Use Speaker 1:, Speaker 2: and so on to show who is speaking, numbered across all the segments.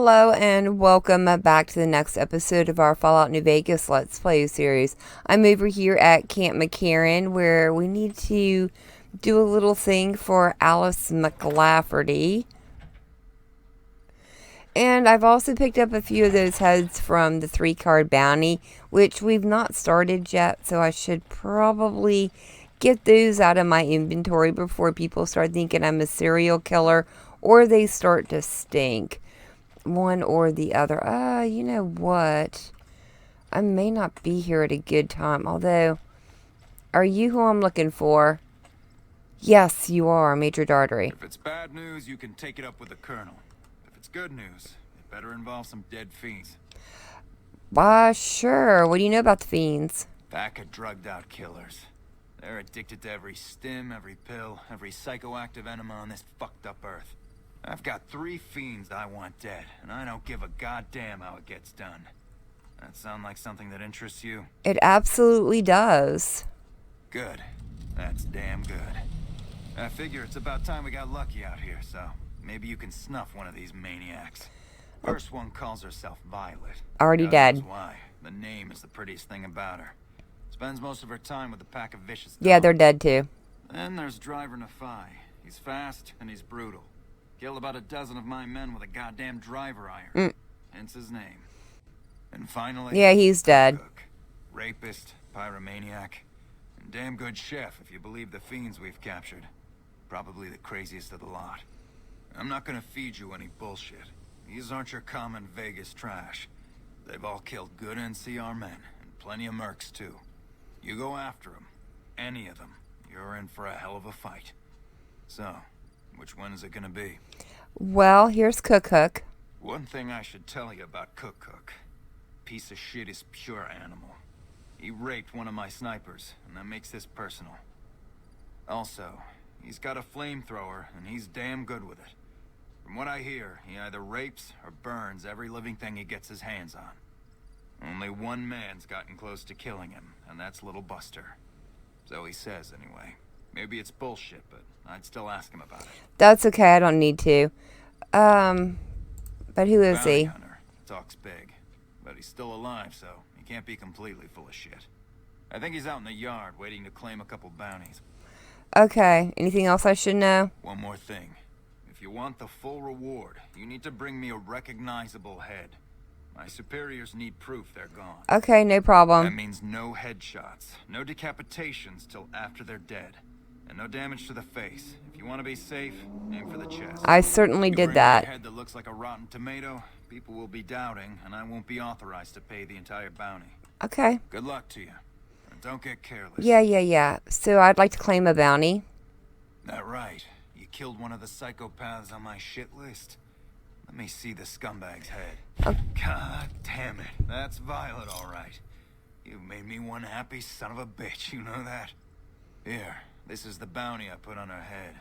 Speaker 1: Hello and welcome back to the next episode of our Fallout New Vegas Let's Play series. I'm over here at Camp McCarran where we need to do a little thing for Alice McLafferty. And I've also picked up a few of those heads from the 3-card bounty, which we've not started yet, so I should probably get those out of my inventory before people start thinking I'm a serial killer or they start to stink. One or the other. You know what? I may not be here at a good time. Although, are you who I'm looking for? Yes, you are, Major Dartery.
Speaker 2: If it's bad news, you can take it up with the Colonel. If it's good news, it better involve some dead fiends.
Speaker 1: Sure. What do you know about the fiends?
Speaker 2: Pack of drugged-out killers. They're addicted to every stim, every pill, every psychoactive enema on this fucked-up earth. I've got 3 fiends I want dead, and I don't give a goddamn how it gets done. That sound like something that interests you?
Speaker 1: It absolutely does.
Speaker 2: Good. That's damn good. I figure it's about time we got lucky out here, so maybe you can snuff one of these maniacs. First one calls herself Violet.
Speaker 1: Already dead.
Speaker 2: That's why. The name is the prettiest thing about her. Spends most of her time with a pack of vicious dogs.
Speaker 1: Yeah, they're dead too.
Speaker 2: Then there's Driver Nephi. He's fast and he's brutal. Killed about a dozen of my men with a goddamn driver iron. Hence his name. And finally...
Speaker 1: Yeah, he's dead.
Speaker 2: Cook. Rapist, pyromaniac, and damn good chef if you believe the fiends we've captured. Probably the craziest of the lot. I'm not gonna feed you any bullshit. These aren't your common Vegas trash. They've all killed good NCR men, and plenty of mercs too. You go after them, any of them, you're in for a hell of a fight. So... which one is it gonna be?
Speaker 1: Well, here's Cook.
Speaker 2: One thing I should tell you about Cook. Piece of shit is pure animal. He raped one of my snipers, and that makes this personal. Also, he's got a flamethrower, and he's damn good with it. From what I hear, he either rapes or burns every living thing he gets his hands on. Only one man's gotten close to killing him, and that's Little Buster. So he says, anyway. Maybe it's bullshit, but I'd still ask him about it.
Speaker 1: That's okay, I don't need to. But who is he?
Speaker 2: Hunter. Talks big. But he's still alive, so he can't be completely full of shit. I think he's out in the yard, waiting to claim a couple bounties.
Speaker 1: Okay, anything else I should know?
Speaker 2: One more thing. If you want the full reward, you need to bring me a recognizable head. My superiors need proof they're gone.
Speaker 1: Okay, no problem.
Speaker 2: That means no headshots, no decapitations till after they're dead. And no damage to the face. If you want to be safe, aim for the chest.
Speaker 1: I certainly did that.
Speaker 2: A head that looks like a rotten tomato, people will be doubting, and I won't be authorized to pay the entire bounty.
Speaker 1: Okay.
Speaker 2: Good luck to you. And don't get careless.
Speaker 1: Yeah. So I'd like to claim a bounty.
Speaker 2: That right. You killed one of the psychopaths on my shit list. Let me see the scumbag's head.
Speaker 1: Oh.
Speaker 2: God damn it. That's Violet, all right. You made me one happy son of a bitch, you know that? Here. This is the bounty I put on her head.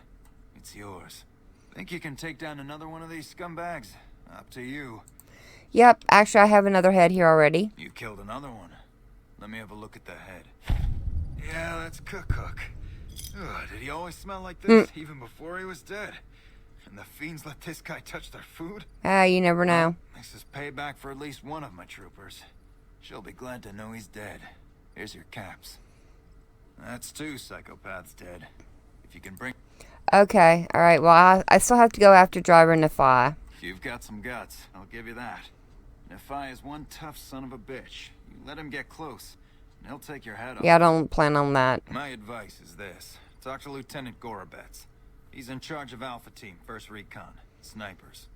Speaker 2: It's yours. Think you can take down another one of these scumbags? Up to you.
Speaker 1: Yep, actually I have another head here already.
Speaker 2: You killed another one. Let me have a look at the head. Yeah, that's Cook. Ugh, did he always smell like this, even before he was dead? And the fiends let this guy touch their food?
Speaker 1: You never know.
Speaker 2: This is payback for at least one of my troopers. She'll be glad to know he's dead. Here's your caps. That's 2 psychopaths dead. If you can bring...
Speaker 1: Okay, alright, well, I still have to go after Driver Nephi.
Speaker 2: You've got some guts, I'll give you that. Nephi is one tough son of a bitch. You let him get close, and he'll take your head off.
Speaker 1: Yeah, I don't plan on that.
Speaker 2: My advice is this. Talk to Lieutenant Gorobets. He's in charge of Alpha Team, 1st Recon, snipers.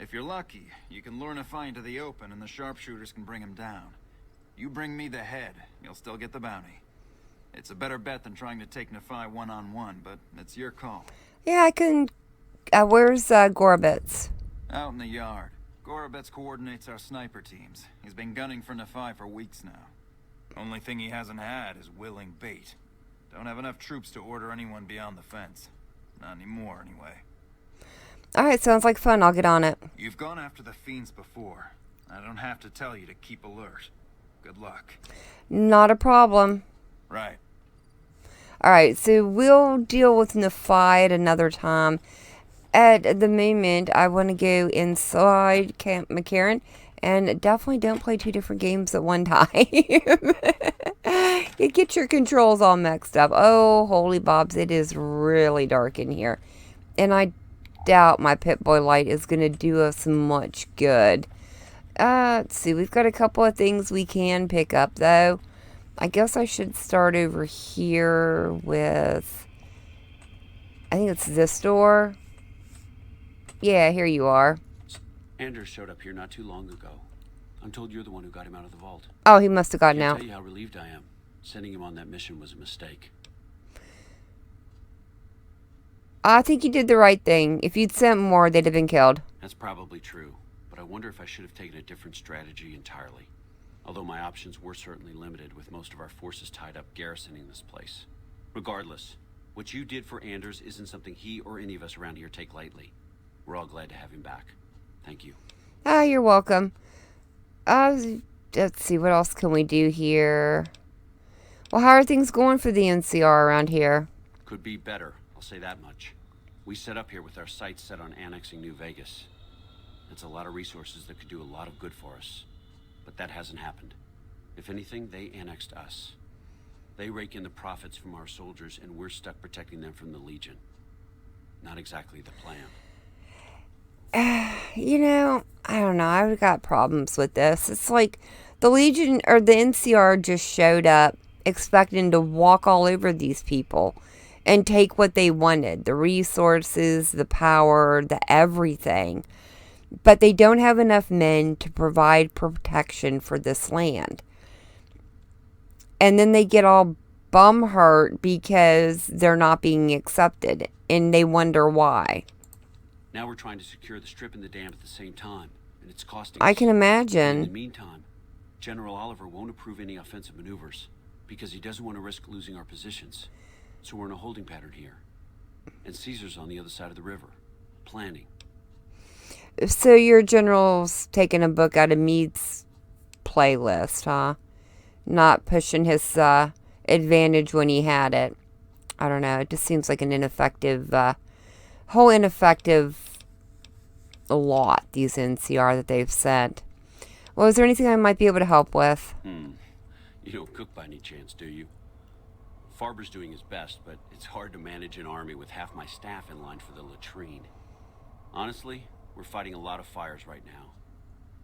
Speaker 2: If you're lucky, you can lure Nephi into the open, and the sharpshooters can bring him down. You bring me the head, you'll still get the bounty. It's a better bet than trying to take Nephi one-on-one, but it's your call.
Speaker 1: Yeah, I can... where's Gorobets?
Speaker 2: Out in the yard. Gorobets coordinates our sniper teams. He's been gunning for Nephi for weeks now. Only thing he hasn't had is willing bait. Don't have enough troops to order anyone beyond the fence. Not anymore, anyway.
Speaker 1: Alright, sounds like fun. I'll get on it.
Speaker 2: You've gone after the fiends before. I don't have to tell you to keep alert. Good luck.
Speaker 1: Not a problem.
Speaker 2: Right.
Speaker 1: Alright, so we'll deal with Nephi at another time. At the moment, I want to go inside Camp McCarran, and definitely don't play two different games at one time. You get your controls all mixed up. Oh, holy bobs, it is really dark in here. And I doubt my Pip-Boy light is going to do us much good. Let's see, we've got a couple of things we can pick up, though. I guess I should start over here with, I think it's this door. Yeah, here you are.
Speaker 3: Anders showed up here not too long ago. I'm told you're the one who got him out of the vault.
Speaker 1: Oh, he must have gotten
Speaker 3: I
Speaker 1: out.
Speaker 3: can't tell you how relieved I am. Sending him on that mission was a mistake.
Speaker 1: I think you did the right thing. If you'd sent more, they'd have been killed.
Speaker 3: That's probably true, but I wonder if I should have taken a different strategy entirely. Although my options were certainly limited, with most of our forces tied up garrisoning this place. Regardless, what you did for Anders isn't something he or any of us around here take lightly. We're all glad to have him back. Thank you.
Speaker 1: Ah, you're welcome. Let's see, what else can we do here? Well, how are things going for the NCR around here?
Speaker 3: Could be better, I'll say that much. We set up here with our sights set on annexing New Vegas. It's a lot of resources that could do a lot of good for us. But that hasn't happened. If anything, they annexed us. They rake in the profits from our soldiers, and we're stuck protecting them from the Legion. Not exactly the plan.
Speaker 1: You know, I don't know. I've got problems with this. It's like the Legion or the NCR just showed up expecting to walk all over these people and take what they wanted. The resources, the power, the everything. But they don't have enough men to provide protection for this land. And then they get all bum hurt because they're not being accepted. And they wonder why.
Speaker 3: Now we're trying to secure the strip and the dam at the same time. And it's costing
Speaker 1: I
Speaker 3: us.
Speaker 1: can imagine.
Speaker 3: In the meantime, General Oliver won't approve any offensive maneuvers. Because he doesn't want to risk losing our positions. So we're in a holding pattern here. And Caesar's on the other side of the river. Planning.
Speaker 1: So your general's taking a book out of Meade's playlist, huh? Not pushing his advantage when he had it. I don't know. It just seems like an ineffective, whole ineffective lot, these NCR that they've sent. Well, is there anything I might be able to help with?
Speaker 3: You don't cook by any chance, do you? Farber's doing his best, but it's hard to manage an army with half my staff in line for the latrine. Honestly, we're fighting a lot of fires right now.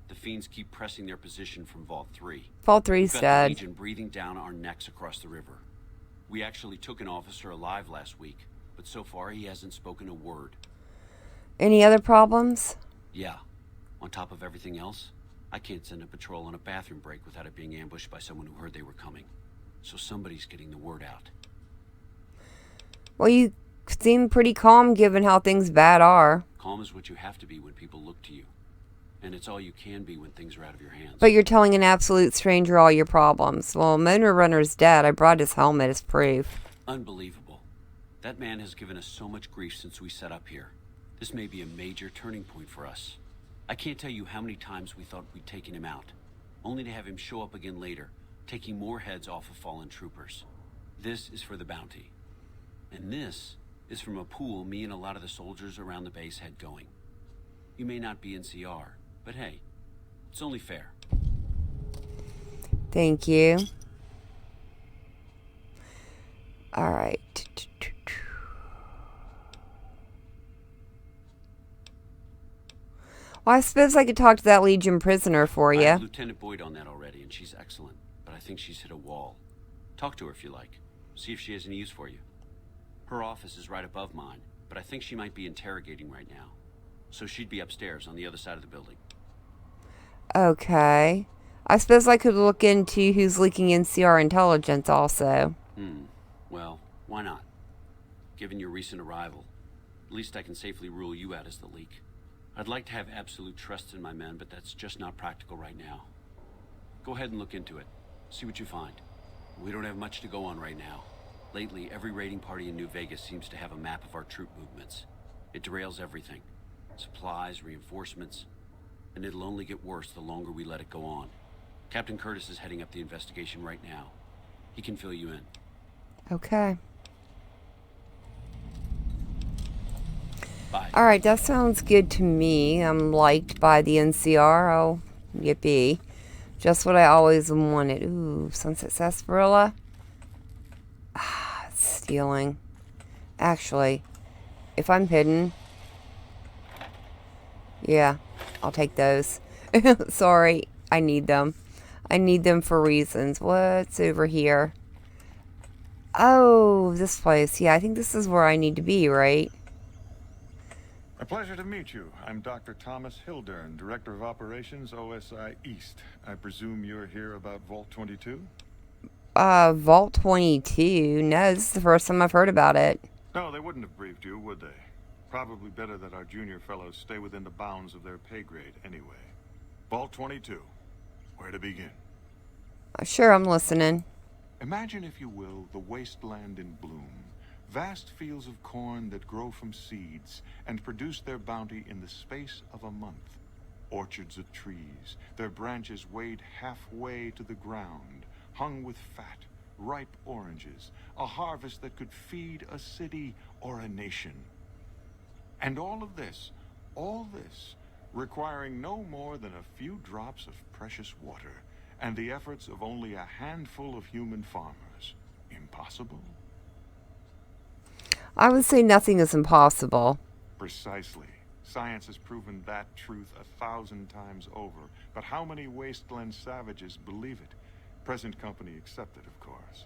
Speaker 3: The fiends keep pressing their position from Vault 3.
Speaker 1: Vault 3's
Speaker 3: We've got
Speaker 1: dead.
Speaker 3: the Legion breathing down our necks across the river. We actually took an officer alive last week, but so far he hasn't spoken a word.
Speaker 1: Any other problems?
Speaker 3: Yeah. On top of everything else, I can't send a patrol on a bathroom break without it being ambushed by someone who heard they were coming. So somebody's getting the word out.
Speaker 1: Well, you seem pretty calm given how things bad are.
Speaker 3: Calm is what you have to be when people look to you. And it's all you can be when things are out of your hands.
Speaker 1: But you're telling an absolute stranger all your problems. Well, Motor Runner's dead. I brought his helmet as proof.
Speaker 3: Unbelievable. That man has given us so much grief since we set up here. This may be a major turning point for us. I can't tell you how many times we thought we'd taken him out, only to have him show up again later, taking more heads off of fallen troopers. This is for the bounty. And this is from a pool me and a lot of the soldiers around the base had going. You may not be NCR, but hey, it's only fair.
Speaker 1: Thank you. All right. Well, I suppose I could talk to that Legion prisoner for
Speaker 3: I
Speaker 1: you.
Speaker 3: have Lieutenant Boyd on that already, and she's excellent. But I think she's hit a wall. Talk to her if you like. See if she has any use for you. Her office is right above mine, but I think she might be interrogating right now. So she'd be upstairs on the other side of the building.
Speaker 1: Okay. I suppose I could look into who's leaking NCR intelligence also.
Speaker 3: Well, why not? Given your recent arrival, at least I can safely rule you out as the leak. I'd like to have absolute trust in my men, but that's just not practical right now. Go ahead and look into it. See what you find. We don't have much to go on right now. Lately, every raiding party in New Vegas seems to have a map of our troop movements. It derails everything. Supplies, reinforcements. And it'll only get worse the longer we let it go on. Captain Curtis is heading up the investigation right now. He can fill you in.
Speaker 1: Okay.
Speaker 3: Bye.
Speaker 1: Alright, that sounds good to me. I'm liked by the NCR. Oh, yippee. Just what I always wanted. Ooh, sunset sarsaparilla. Stealing. Actually, if I'm hidden, yeah, I'll take those. Sorry, I need them. I need them for reasons. What's over here? Oh, this place. Yeah, I think this is where I need to be, right?
Speaker 4: A pleasure to meet you. I'm Dr. Thomas Hildern, Director of Operations, OSI East. I presume you're here about Vault 22?
Speaker 1: Vault 22? No, this is the first time I've heard about it.
Speaker 4: No, they wouldn't have briefed you, would they? Probably better that our junior fellows stay within the bounds of their pay grade anyway. Vault 22. Where to begin?
Speaker 1: Sure, I'm listening.
Speaker 4: Imagine, if you will, the wasteland in bloom. Vast fields of corn that grow from seeds and produce their bounty in the space of a month. Orchards of trees, their branches weighed halfway to the ground, hung with fat, ripe oranges, a harvest that could feed a city or a nation. And all this, requiring no more than a few drops of precious water and the efforts of only a handful of human farmers. Impossible?
Speaker 1: I would say nothing is impossible.
Speaker 4: Precisely. Science has proven that truth 1,000 times over. But how many wasteland savages believe it? Present company accepted, of course.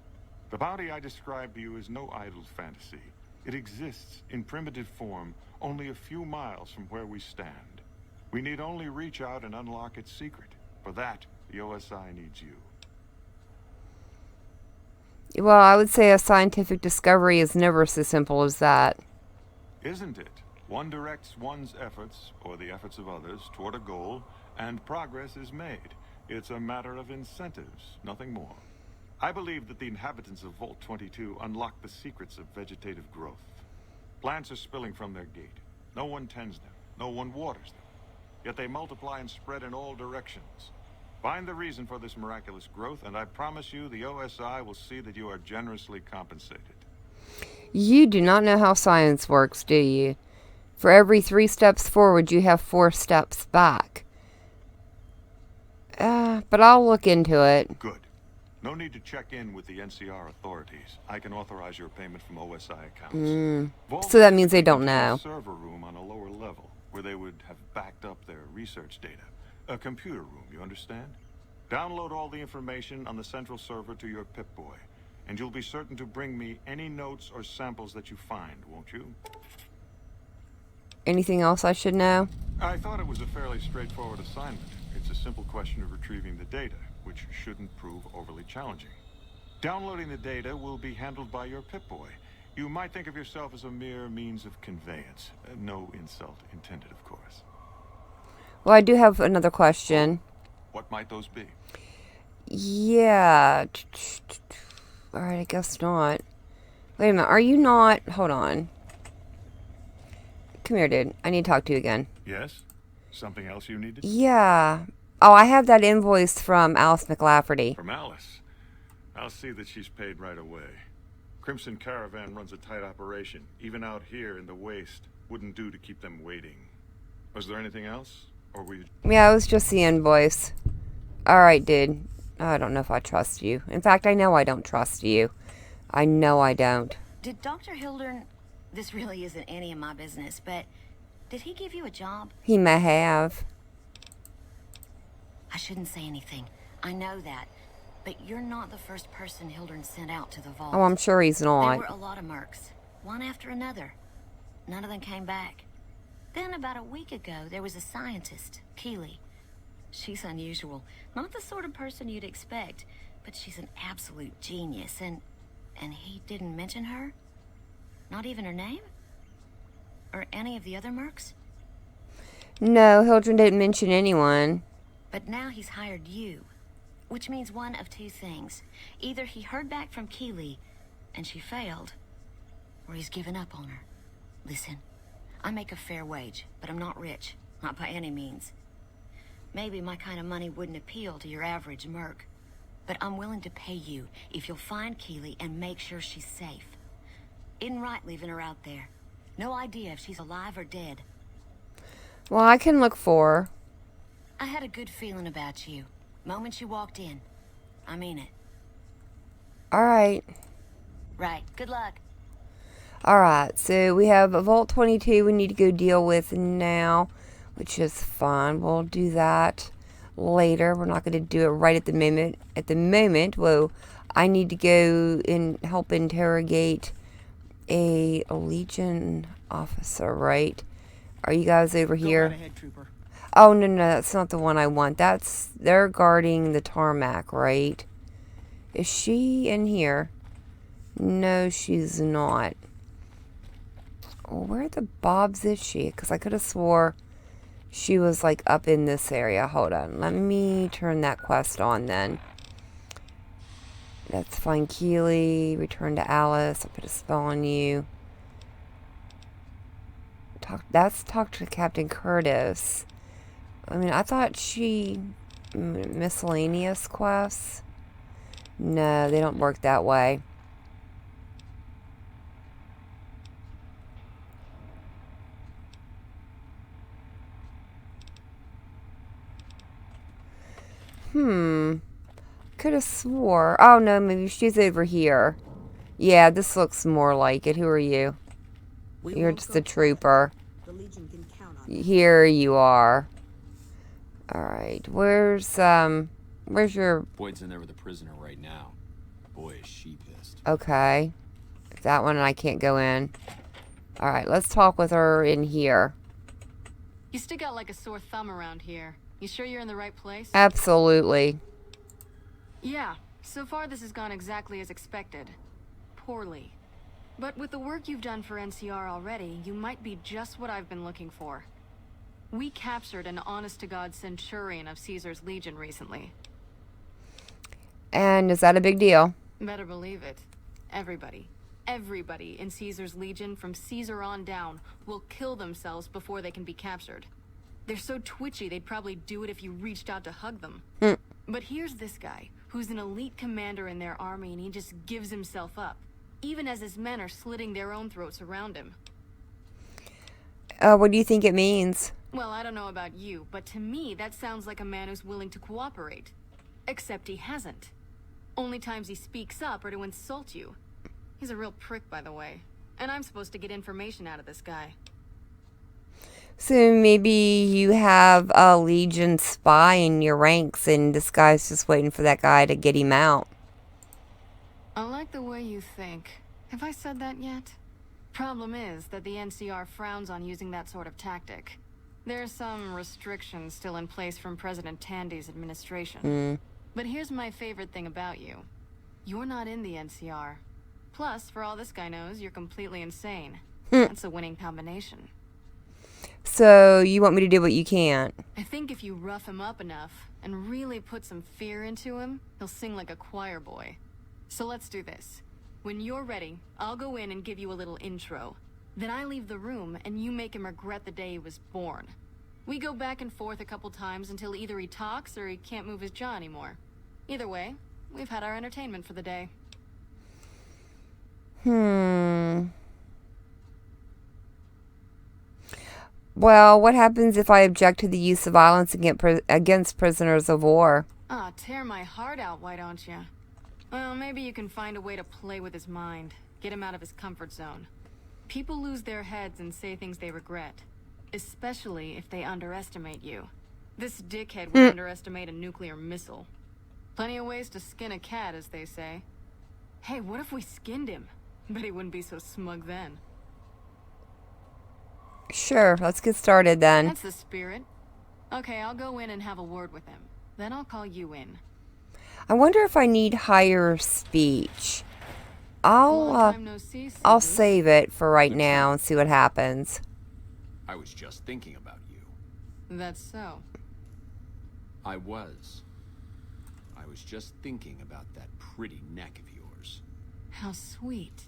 Speaker 4: The bounty I described to you is no idle fantasy. It exists in primitive form only a few miles from where we stand. We need only reach out and unlock its secret. For that, the OSI needs you.
Speaker 1: Well, I would say a scientific discovery is never so simple as that.
Speaker 4: Isn't it? One directs one's efforts, or the efforts of others, toward a goal, and progress is made. It's a matter of incentives, nothing more. I believe that the inhabitants of Vault 22 unlock the secrets of vegetative growth. Plants are spilling from their gate. No one tends them. No one waters them. Yet they multiply and spread in all directions. Find the reason for this miraculous growth, and I promise you the OSI will see that you are generously compensated.
Speaker 1: You do not know how science works, do you? For every 3 steps forward, you have 4 steps back. But I'll look into it.
Speaker 4: Good. No need to check in with the NCR authorities. I can authorize your payment from OSI accounts.
Speaker 1: So that means they don't know.
Speaker 4: A server room on a lower level, where they would have backed up their research data. A computer room, you understand? Download all the information on the central server to your Pip-Boy, and you'll be certain to bring me any notes or samples that you find, won't you?
Speaker 1: Anything else I should know?
Speaker 4: I thought it was a fairly straightforward assignment. It's a simple question of retrieving the data, which shouldn't prove overly challenging. Downloading the data will be handled by your Pip-Boy. You might think of yourself as a mere means of conveyance. No insult intended, of course.
Speaker 1: Well, I do have another question.
Speaker 4: What might those be?
Speaker 1: Yeah. Alright, I guess not. Wait a minute, are you not... Hold on. Come here, dude. I need to talk to you again.
Speaker 4: Yes? Something else you needed?
Speaker 1: Yeah. Oh, I have that invoice from Alice McLafferty.
Speaker 4: From Alice? I'll see that she's paid right away. Crimson Caravan runs a tight operation. Even out here in the waste. Wouldn't do to keep them waiting. Was there anything else? Or were you...
Speaker 1: Yeah, it was just the invoice. Alright, dude. I don't know if I trust you. In fact, I know I don't trust you. I know I don't.
Speaker 5: Did Dr. Hildern... This really isn't any of my business, but... Did he give you a job?
Speaker 1: He may have.
Speaker 5: I shouldn't say anything. I know that. But you're not the first person Hildern sent out to the vault.
Speaker 1: Oh, I'm sure he's
Speaker 5: There
Speaker 1: not.
Speaker 5: were a lot of mercs. One after another. None of them came back. Then about a week ago, there was a scientist, Keeley. She's unusual. Not the sort of person you'd expect, but she's an absolute genius. And he didn't mention her? Not even her name? Or any of the other mercs?
Speaker 1: No, Hildren didn't mention anyone.
Speaker 5: But now he's hired you. Which means one of 2 things. Either he heard back from Keeley, and she failed, or he's given up on her. Listen, I make a fair wage, but I'm not rich. Not by any means. Maybe my kind of money wouldn't appeal to your average merc. But I'm willing to pay you if you'll find Keeley and make sure she's safe. Isn't right leaving her out there. No idea if she's alive or dead.
Speaker 1: Well, I can look for her.
Speaker 5: I had a good feeling about you. Moment you walked in. I mean it.
Speaker 1: Alright.
Speaker 5: Right. Good luck.
Speaker 1: Alright, so we have a Vault 22 we need to go deal with now, which is fine. We'll do that later. We're not going to do it right at the moment. Whoa, I need to go and help interrogate a Legion officer, right? Are you guys over here?
Speaker 6: Go right ahead, trooper.
Speaker 1: Oh, no, that's not the one I want. They're guarding the tarmac, right? Is she in here? No, she's not. Where the bobs is she? Because I could have swore she was like up in this area. Hold on. Let me turn that quest on then. Let's find Keely. Return to Alice. I'll put a spell on you. Talk to Captain Curtis. I mean, I thought she... miscellaneous quests? No, they don't work that way. Could have swore. Oh, no, maybe she's over here. Yeah, this looks more like it. Who are you? You're just a trooper.
Speaker 6: The Legion can count on you.
Speaker 1: Here you are. Alright, where's your...
Speaker 7: Boyd's in there with a prisoner right now. Boy, is she pissed.
Speaker 1: Okay. That one I can't go in. Alright, let's talk with her in here.
Speaker 8: You stick out like a sore thumb around here. You sure you're in the right place?
Speaker 1: Absolutely.
Speaker 8: Yeah, so far this has gone exactly as expected. Poorly. But with the work you've done for NCR already, you might be just what I've been looking for. We captured an honest-to-God centurion of Caesar's Legion recently.
Speaker 1: And is that a big deal?
Speaker 8: Better believe it. Everybody in Caesar's Legion, from Caesar on down, will kill themselves before they can be captured. They're so twitchy they'd probably do it if you reached out to hug them. But here's this guy, who's an elite commander in their army, and he just gives himself up, even as his men are slitting their own throats around him.
Speaker 1: What do you think it means?
Speaker 8: Well, I don't know about you, but to me that sounds like a man who's willing to cooperate. Except he hasn't. Only times he speaks up are to insult you. He's a real prick, by the way. And I'm supposed to get information out of this guy.
Speaker 1: So maybe you have a Legion spy in your ranks and this guy's just waiting for that guy to get him out.
Speaker 8: I like the way you think. Have I said that yet? Problem is that the NCR frowns on using that sort of tactic. There are some restrictions still in place from President Tandy's administration. But here's my favorite thing about you. You're not in the NCR. Plus, for all this guy knows, you're completely insane. That's a winning combination.
Speaker 1: So you want me to do what you can't?
Speaker 8: I think if you rough him up enough and really put some fear into him, he'll sing like a choir boy. So let's do this. When you're ready, I'll go in and give you a little intro. Then I leave the room and you make him regret the day he was born. We go back and forth a couple times until either he talks or he can't move his jaw anymore. Either way, we've had our entertainment for the day.
Speaker 1: Well, what happens if I object to the use of violence against prisoners of war?
Speaker 8: Ah, tear my heart out, why don't you? Well, maybe you can find a way to play with his mind. Get him out of his comfort zone. People lose their heads and say things they regret. Especially if they underestimate you. This dickhead would underestimate a nuclear missile. Plenty of ways to skin a cat, as they say. Hey, what if we skinned him? Bet he wouldn't be so smug then.
Speaker 1: Sure, let's get started then.
Speaker 8: That's the spirit. Okay, I'll go in and have a word with him. Then I'll call you in.
Speaker 1: I wonder if I need higher speech.
Speaker 8: Long time no see,
Speaker 1: I'll
Speaker 8: Susie.
Speaker 1: save it for right now and see what happens.
Speaker 7: I was just thinking about you.
Speaker 8: That's so.
Speaker 7: I was just thinking about that pretty neck of yours.
Speaker 8: How sweet.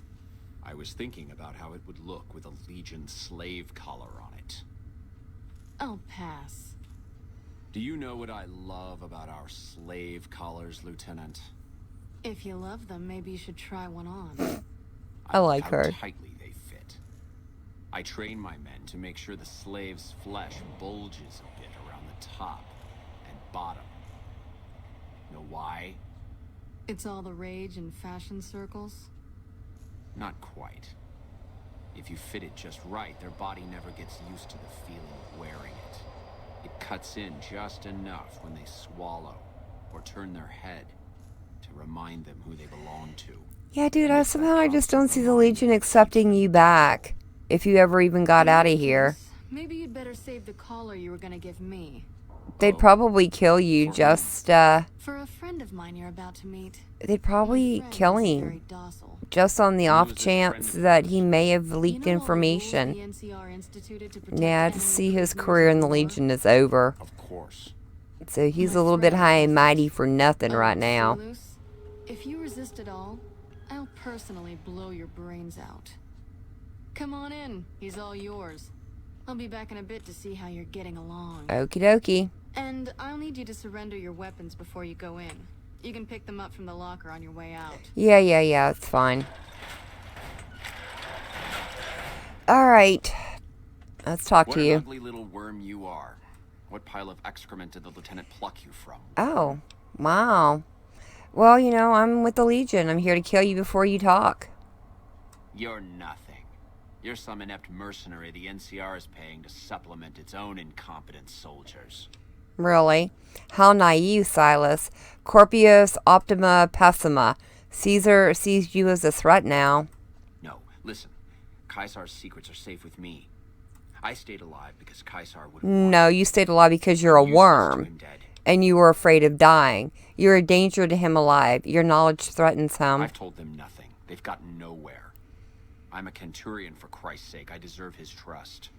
Speaker 7: I was thinking about how it would look with a Legion slave collar on it.
Speaker 8: I'll pass.
Speaker 7: Do you know what I love about our slave collars, Lieutenant?
Speaker 8: If you love them, maybe you should try one on.
Speaker 1: I like
Speaker 7: How
Speaker 1: her.
Speaker 7: tightly they fit. I train my men to make sure the slave's flesh bulges a bit around the top and bottom. Know why?
Speaker 8: It's all the rage in fashion circles?
Speaker 7: Not quite. If you fit it just right, their body never gets used to the feeling of wearing it. It cuts in just enough when they swallow or turn their head to remind them who they belong to.
Speaker 1: Yeah, dude, I just don't see the Legion accepting you back. If you ever even got out of here.
Speaker 8: Maybe you'd better save the collar you were gonna give me.
Speaker 1: They'd probably kill you just,
Speaker 8: For a friend of mine you're about to meet.
Speaker 1: they'd probably
Speaker 8: My friend
Speaker 1: kill
Speaker 8: is
Speaker 1: him.
Speaker 8: very docile.
Speaker 1: Just on the
Speaker 7: Who
Speaker 1: off
Speaker 7: is this
Speaker 1: chance
Speaker 7: friend of
Speaker 1: that
Speaker 7: yours?
Speaker 1: he may have leaked
Speaker 8: You know all the rules
Speaker 1: information.
Speaker 8: the NCR instituted to protect
Speaker 1: Yeah, to
Speaker 8: enemy
Speaker 1: see his
Speaker 8: prisoners
Speaker 1: career in the
Speaker 8: war?
Speaker 1: Legion is over.
Speaker 7: Of course.
Speaker 1: So he's
Speaker 8: My
Speaker 1: a little bit
Speaker 8: friend
Speaker 1: high and
Speaker 8: does
Speaker 1: mighty
Speaker 8: this.
Speaker 1: for nothing right
Speaker 8: Oh,
Speaker 1: now.
Speaker 8: Silus, if you resist at all, I'll personally blow your brains out. Come on in. He's all yours. I'll be back in a bit to see how you're getting along.
Speaker 1: Okie dokie.
Speaker 8: And I'll need you to surrender your weapons before you go in. You can pick them up from the locker on your way out.
Speaker 1: Yeah, it's fine. Alright. Let's talk
Speaker 3: What
Speaker 1: to
Speaker 3: an
Speaker 1: you.
Speaker 3: ugly little worm you are. What pile of excrement did the lieutenant pluck you from?
Speaker 1: Oh, wow. Well, you know, I'm with the Legion. I'm here to kill you before you talk.
Speaker 3: You're nothing. You're some inept mercenary the NCR is paying to supplement its own incompetent soldiers.
Speaker 1: Really? How naive, Silas. Corpius optima pessima. Caesar sees you as a threat now.
Speaker 3: No, listen. Caesar's secrets are safe with me. I stayed alive because Caesar would have
Speaker 1: No, you stayed alive because you're a worm. And you were afraid of dying. You're a danger to him alive. Your knowledge threatens him.
Speaker 3: I've told them nothing. They've gotten nowhere. I'm a Centurion, for Christ's sake. I deserve his trust.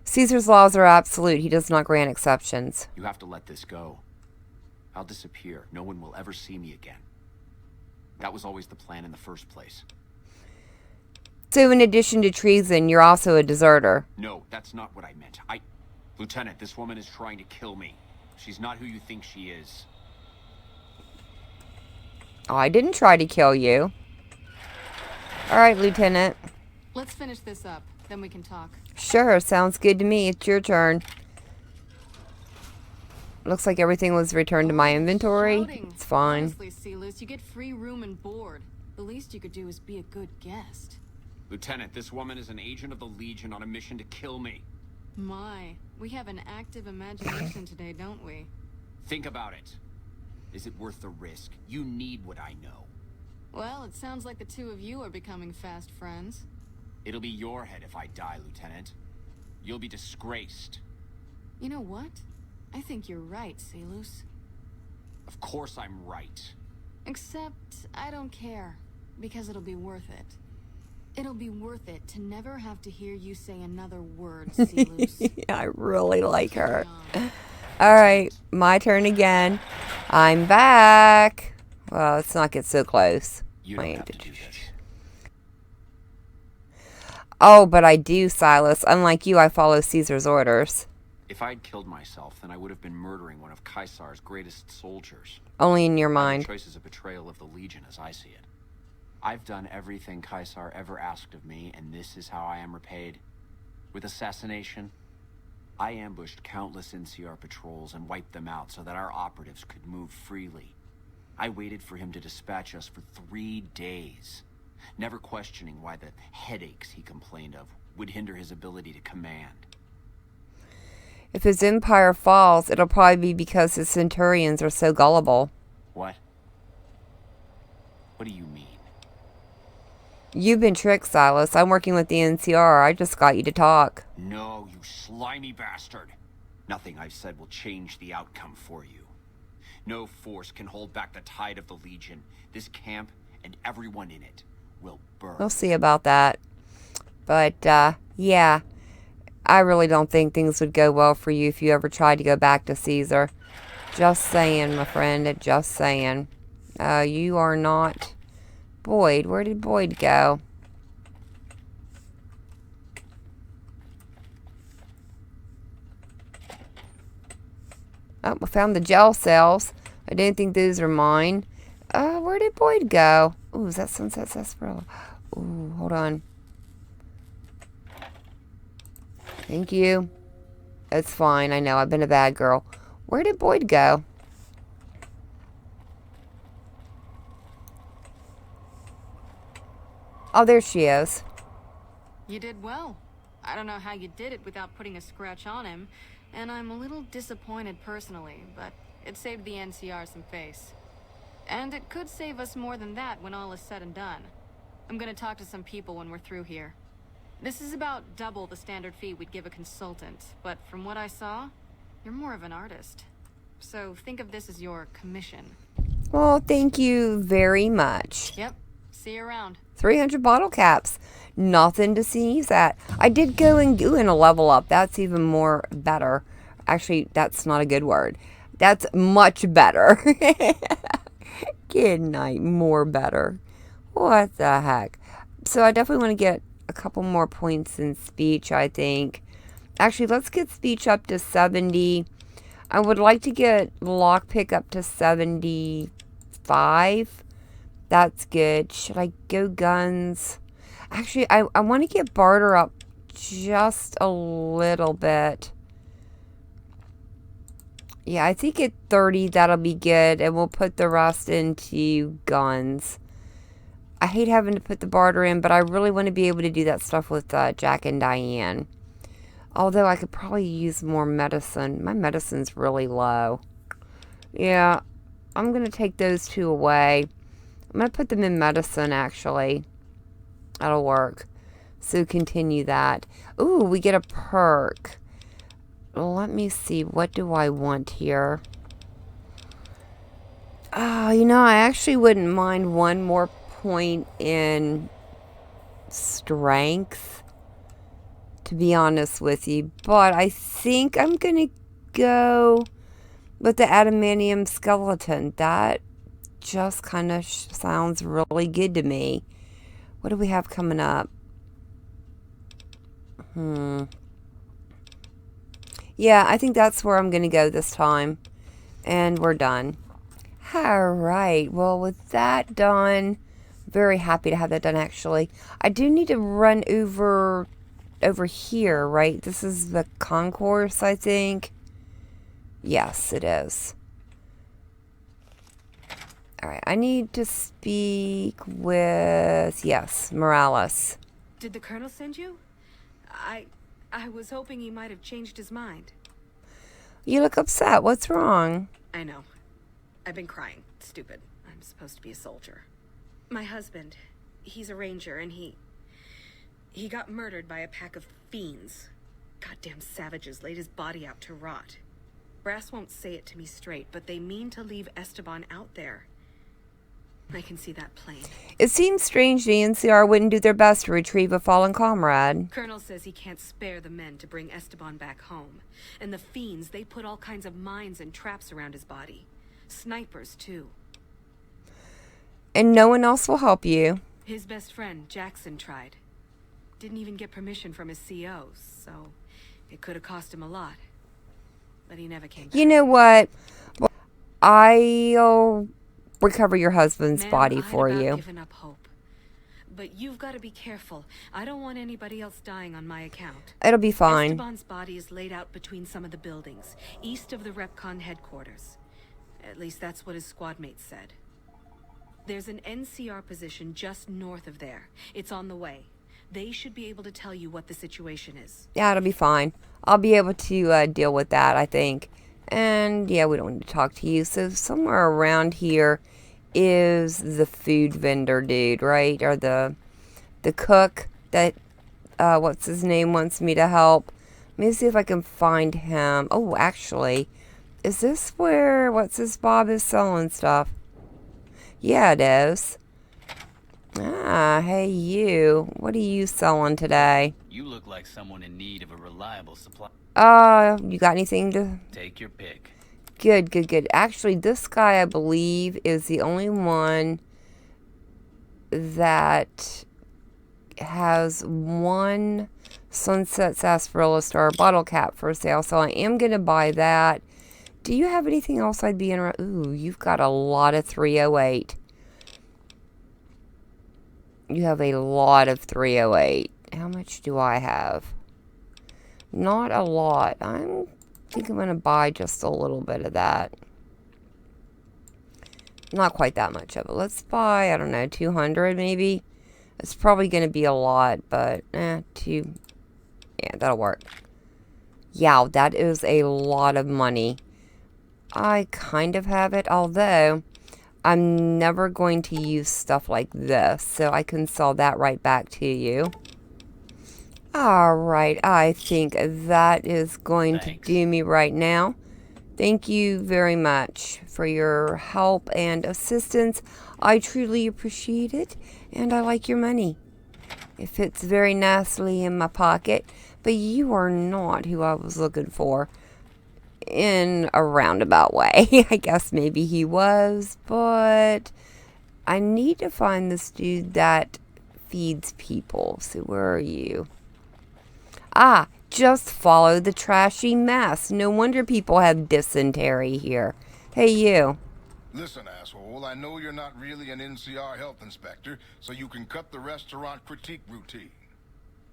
Speaker 1: Caesar's laws are absolute. He does not grant exceptions.
Speaker 3: You have to let this go. I'll disappear. No one will ever see me again. That was always the plan in the first place.
Speaker 1: So in addition to treason, you're also a deserter.
Speaker 3: No, that's not what I meant. Lieutenant, this woman is trying to kill me. She's not who you think she is.
Speaker 1: Oh, I didn't try to kill you. Alright, Lieutenant.
Speaker 8: Let's finish this up, then we can talk.
Speaker 1: Sure, sounds good to me. It's your turn. Looks like everything was returned to my inventory.
Speaker 8: Shouting.
Speaker 1: It's fine.
Speaker 8: Honestly, Silus, you get free room and board. The least you could do is be a good guest.
Speaker 3: Lieutenant, this woman is an agent of the Legion on a mission to kill me.
Speaker 8: My, we have an active imagination today, don't we?
Speaker 3: Think about it. Is it worth the risk? You need what I know.
Speaker 8: Well, it sounds like the two of you are becoming fast friends.
Speaker 3: It'll be your head if I die, Lieutenant. You'll be disgraced.
Speaker 8: You know what? I think you're right, Silus.
Speaker 3: Of course I'm right.
Speaker 8: Except, I don't care. Because it'll be worth it. It'll be worth it to never have to hear you say another word, Silus.
Speaker 1: I really like her. Alright, my turn again. I'm back. Well, let's not get so close.
Speaker 3: You don't have to do this.
Speaker 1: Oh, but I do, Silas. Unlike you, I follow Caesar's orders.
Speaker 3: If I'd killed myself, then I would have been murdering one of Caesar's greatest soldiers.
Speaker 1: Only in your
Speaker 3: My
Speaker 1: mind.
Speaker 3: choice is a betrayal of the Legion as I see it. I've done everything Caesar ever asked of me, and this is how I am repaid. With assassination, I ambushed countless NCR patrols and wiped them out so that our operatives could move freely. I waited for him to dispatch us for 3 days, never questioning why the headaches he complained of would hinder his ability to command.
Speaker 1: If his empire falls, it'll probably be because his centurions are so gullible.
Speaker 3: What? What do you mean?
Speaker 1: You've been tricked, Silas. I'm working with the NCR. I just got you to talk.
Speaker 3: No, you slimy bastard. Nothing I've said will change the outcome for you. No force can hold back the tide of the Legion. This camp and everyone in it will burn.
Speaker 1: We'll see about that. But, yeah. I really don't think things would go well for you if you ever tried to go back to Caesar. Just saying, my friend. Just saying. You are not... Boyd. Where did Boyd go? Oh, I found the gel cells. I didn't think those are mine. Where did Boyd go? Ooh, is that Sunset Sarsaparilla? Ooh, hold on. Thank you. It's fine. I know. I've been a bad girl. Where did Boyd go? Oh, there she is.
Speaker 8: You did well. I don't know how you did it without putting a scratch on him, and I'm a little disappointed personally, but it saved the NCR some face. And it could save us more than that when all is said and done. I'm gonna talk to some people when we're through here. This is about double the standard fee we'd give a consultant, but from what I saw, you're more of an artist. So think of this as your commission.
Speaker 1: Well, thank you very much.
Speaker 8: Yep. See you around.
Speaker 1: 300 bottle caps. Nothing to sneeze at. I did go and do in a level up. That's even more better. Actually, that's not a good word. That's much better. Good night. More better. What the heck? So I definitely want to get a couple more points in speech, I think. Actually, let's get speech up to 70. I would like to get lockpick up to 75. That's good. Should I go guns? Actually, I want to get barter up just a little bit. Yeah, I think at 30 that'll be good. And we'll put the rest into guns. I hate having to put the barter in, but I really want to be able to do that stuff with Jack and Diane. Although I could probably use more medicine. My medicine's really low. Yeah, I'm going to take those two away. I'm going to put them in medicine, actually. That'll work. So continue that. Ooh, we get a perk. Let me see. What do I want here? Oh, you know, I actually wouldn't mind one more point in strength, to be honest with you. But I think I'm going to go with the adamantium skeleton. That just kind of sounds really good to me. What do we have coming up? Yeah, I think that's where I'm going to go this time. And we're done. Alright, well with that done, very happy to have that done actually. I do need to run over here, right? This is the concourse, I think. Yes, it is. Alright, I need to speak with, yes, Morales.
Speaker 6: Did the Colonel send you? I was hoping he might have changed his mind.
Speaker 1: You look upset. What's wrong?
Speaker 6: I know. I've been crying. Stupid. I'm supposed to be a soldier. My husband, he's a ranger, and he got murdered by a pack of fiends. Goddamn savages laid his body out to rot. Brass won't say it to me straight, but they mean to leave Esteban out there. I can see that plain.
Speaker 1: It seems strange the NCR wouldn't do their best to retrieve a fallen comrade.
Speaker 6: Colonel says he can't spare the men to bring Esteban back home. And the fiends, they put all kinds of mines and traps around his body. Snipers, too.
Speaker 1: And no one else will help you.
Speaker 6: His best friend, Jackson, tried. Didn't even get permission from his CO, so it could have cost him a lot. But he never came back.
Speaker 1: You know what? Well, I'll recover your husband's body for you.
Speaker 6: I've given up hope. But you've got to be careful. I don't want anybody else dying on my account.
Speaker 1: It'll be fine.
Speaker 6: Esteban's body is laid out between some of the buildings, east of the Repcon headquarters. At least that's what his squad mates said. There's an NCR position just north of there. It's on the way. They should be able to tell you what the situation is.
Speaker 1: Yeah, it'll be fine. I'll be able to deal with that, I think. And yeah, we don't need to talk to you. So somewhere around here is the food vendor dude, right? Or the cook that, what's his name, wants me to help. Let me see if I can find him. Oh, actually, is this where, what's his Bob is selling stuff? Yeah, it is. Ah, hey you. What are you selling today?
Speaker 9: You look like someone in need of a reliable supply.
Speaker 1: You got anything to...
Speaker 9: Take your pick.
Speaker 1: Good, good, good. Actually, this guy, I believe, is the only one that has one Sunset Sarsaparilla Star bottle cap for sale, so I am going to buy that. Do you have anything else I'd be interested? Ooh, you've got a lot of 308. You have a lot of 308. How much do I have? Not a lot. I think I'm going to buy just a little bit of that. Not quite that much of it. Let's buy, I don't know, 200 maybe. It's probably going to be a lot, but yeah, that'll work. Yeah, that is a lot of money. I kind of have it, although I'm never going to use stuff like this, so I can sell that right back to you. Alright, I think that is going to do me right now. Thank you very much for your help and assistance. I truly appreciate it, and I like your money. It fits very nicely in my pocket, but you are not who I was looking for in a roundabout way. I guess maybe he was, but I need to find this dude that feeds people. So where are you? Ah, just follow the trashy mess. No wonder people have dysentery here. Hey, you.
Speaker 10: Listen, asshole, I know you're not really an NCR health inspector, so you can cut the restaurant critique routine.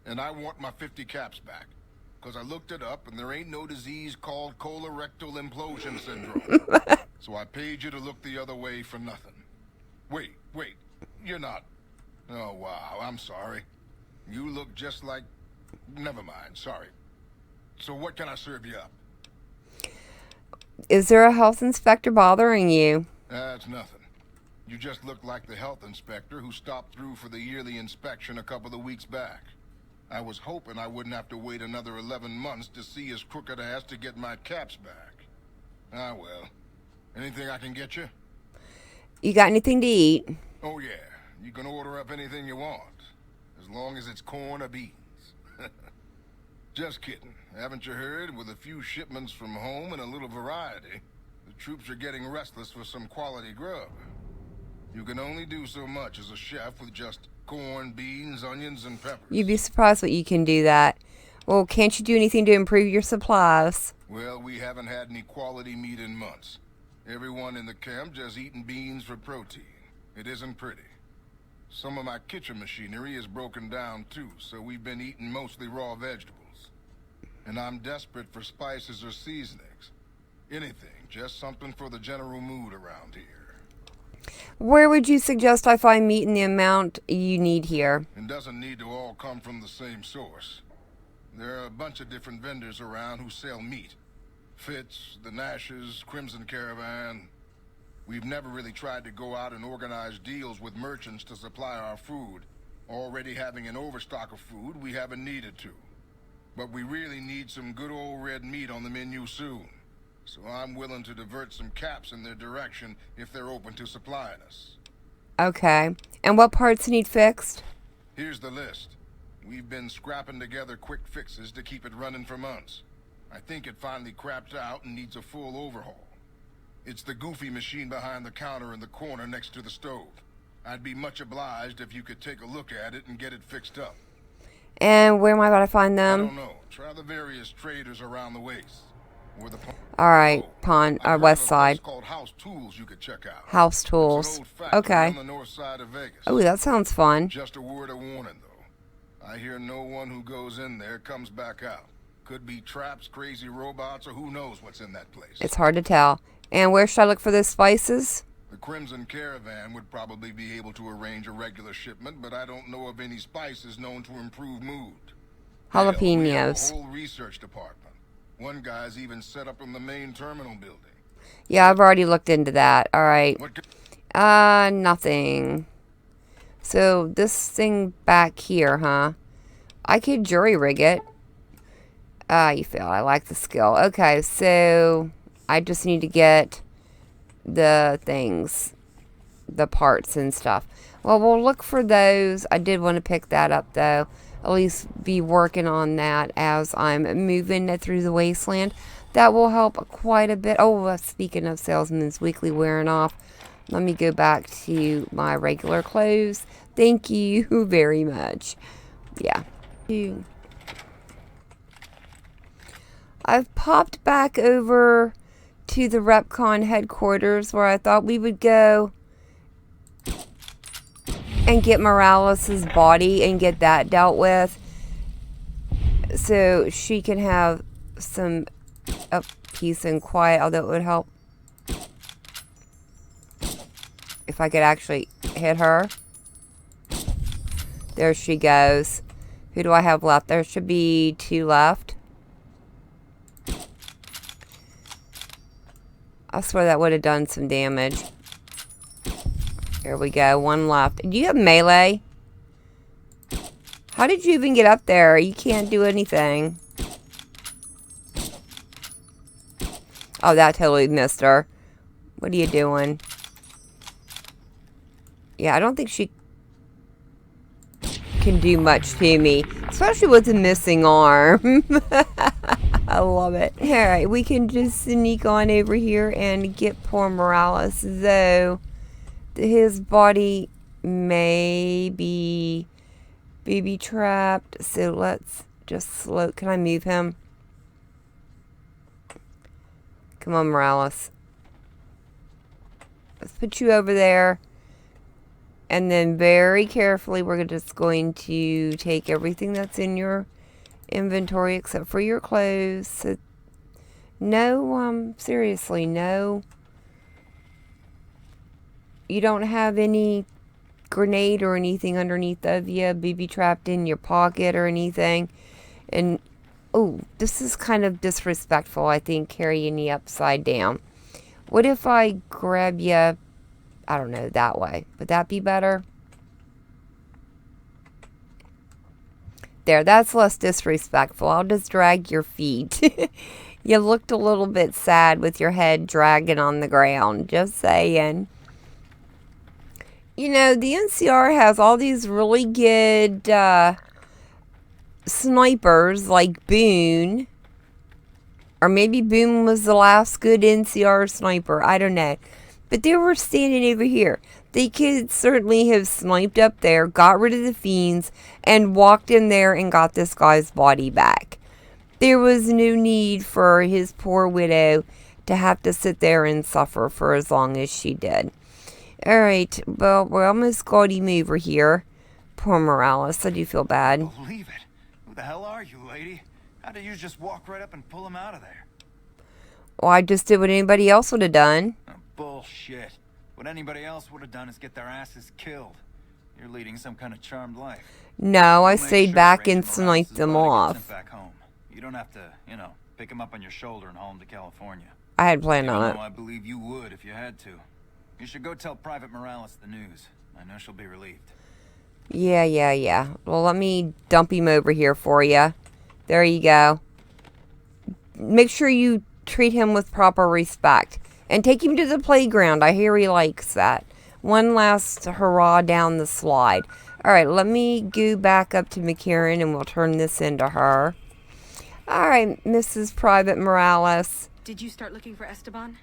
Speaker 10: And I want my 50 caps back. Because I looked it up, and there ain't no disease called colorectal implosion syndrome. So I paid you to look the other way for nothing. Wait, you're not... Oh, wow, I'm sorry. You look just like... Never mind, sorry. So what can I serve you up?
Speaker 1: Is there a health inspector bothering you?
Speaker 10: That's nothing. You just look like the health inspector who stopped through for the yearly inspection a couple of weeks back. I was hoping I wouldn't have to wait another 11 months to see his crooked ass to get my caps back. Ah, well. Anything I can get you?
Speaker 1: You got anything to eat?
Speaker 10: Oh, yeah. You can order up anything you want. As long as it's corn or beans. Just kidding. Haven't you heard? With a few shipments from home and a little variety, the troops are getting restless for some quality grub. You can only do so much as a chef with just corn, beans, onions, and peppers.
Speaker 1: You'd be surprised what you can do that. Well, can't you do anything to improve your supplies?
Speaker 10: Well, we haven't had any quality meat in months. Everyone in the camp just eating beans for protein. It isn't pretty. Some of my kitchen machinery is broken down too, so we've been eating mostly raw vegetables. And I'm desperate for spices or seasonings. Anything, just something for the general mood around here.
Speaker 1: Where would you suggest I find meat in the amount you need here?
Speaker 10: It doesn't need to all come from the same source. There are a bunch of different vendors around who sell meat. Fitz, the Nashes, Crimson Caravan. We've never really tried to go out and organize deals with merchants to supply our food. Already having an overstock of food, we haven't needed to. But we really need some good old red meat on the menu soon. So I'm willing to divert some caps in their direction if they're open to supplying us.
Speaker 1: Okay. And what parts need fixed?
Speaker 10: Here's the list. We've been scrapping together quick fixes to keep it running for months. I think it finally crapped out and needs a full overhaul. It's the goofy machine behind the counter in the corner next to the stove. I'd be much obliged if you could take a look at it and get it fixed up.
Speaker 1: And where am I going to find them?
Speaker 10: I don't know. Try the various traders around the waste. Or the
Speaker 1: Alright, west side.
Speaker 10: It's called House Tools you could check out.
Speaker 1: House Tools. Okay.
Speaker 10: On the north side of Vegas.
Speaker 1: Oh, that sounds fun.
Speaker 10: Just a word of warning, though. I hear no one who goes in there comes back out. Could be traps, crazy robots, or who knows what's in that place.
Speaker 1: It's hard to tell. And where should I look for those spices?
Speaker 10: The Crimson Caravan would probably be able to arrange a regular shipment, but I don't know of any spices known to improve mood.
Speaker 1: Jalapenos.
Speaker 10: We have a whole research department. One guy's even set up in the main terminal building.
Speaker 1: Yeah, I've already looked into that. Alright. Nothing. So, this thing back here, huh? I could jury rig it. You failed. I like the skill. Okay, so I just need to get the things, the parts and stuff. Well, we'll look for those. I did want to pick that up, though. At least be working on that as I'm moving through the wasteland. That will help quite a bit. Oh, speaking of Salesman's Weekly wearing off, let me go back to my regular clothes. Thank you very much. Yeah. I've popped back over to the RepCon headquarters where I thought we would go and get Morales' body and get that dealt with. so she can have some peace and quiet, although it would help if I could actually hit her. There she goes. Who do I have left? There should be 2 left. I swear that would have done some damage. Here we go. 1 left. Do you have melee? How did you even get up there? You can't do anything. Oh, that totally missed her. What are you doing? Yeah, I don't think she can do much to me. Especially with a missing arm. I love it. Alright, we can just sneak on over here and get poor Morales. Though, his body may be trapped. So let's just slow. Can I move him? Come on, Morales. Let's put you over there. And then very carefully, we're just going to take everything that's in your inventory except for your clothes. So, no, seriously, no. You don't have any grenade or anything underneath of you, BB trapped in your pocket or anything. And, oh, this is kind of disrespectful, I think, carrying you upside down. What if I grab you, I don't know, that way? Would that be better? There, that's less disrespectful. I'll just drag your feet. You looked a little bit sad with your head dragging on the ground. Just saying. You know, the NCR has all these really good snipers like Boone. Or maybe Boone was the last good NCR sniper. I don't know. But they were standing over here. They could certainly have sniped up there, got rid of the fiends, and walked in there and got this guy's body back. There was no need for his poor widow to have to sit there and suffer for as long as she did. Alright, well, we're almost got him over here. Poor Morales, I do feel bad.
Speaker 2: Believe it. Who the hell are you, lady? How did you just walk right up and pull him out of there?
Speaker 1: Well, I just did what anybody else would have done.
Speaker 2: Oh, bullshit. What anybody else would have done is get their asses killed. You're leading some kind of charmed life.
Speaker 1: No, I stayed back and sniped them off.
Speaker 2: Back home. You don't have to, you know, pick him up on your shoulder and haul him to California.
Speaker 1: I had planned on it.
Speaker 2: I believe you would if you had to. You should go tell Private Morales the news. I know she'll be relieved.
Speaker 1: Yeah. Well, let me dump him over here for you. There you go. Make sure you treat him with proper respect. And take him to the playground. I hear he likes that. One last hurrah down the slide. Alright, let me go back up to McCarran and we'll turn this into her. Alright, Mrs. Private Morales.
Speaker 6: Did you start looking for Esteban?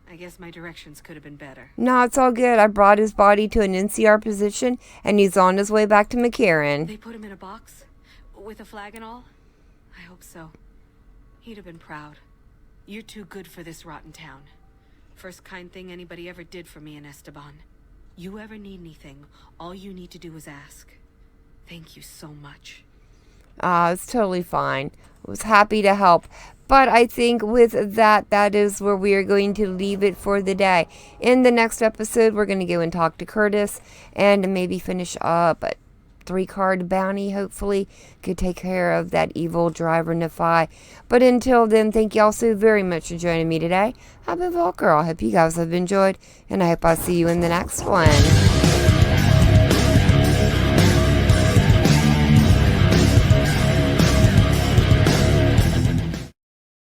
Speaker 6: I guess my directions could have been better.
Speaker 1: No, it's all good. I brought his body to an NCR position and he's on his way back to McCarran.
Speaker 6: They put him in a box? With a flag and all? I hope so. He'd have been proud. You're too good for this rotten town. First kind thing anybody ever did for me in Esteban. You ever need anything, all you need to do is ask. Thank you so much.
Speaker 1: It's totally fine. I was happy to help. But I think with that is where we are going to leave it for the day. In the next episode, we're going to go and talk to Curtis and maybe finish up a 3-card bounty, hopefully. Could take care of that evil driver Nephi. But until then, thank you all so very much for joining me today. I've been Volker. I hope you guys have enjoyed, and I hope I'll see you in the next one.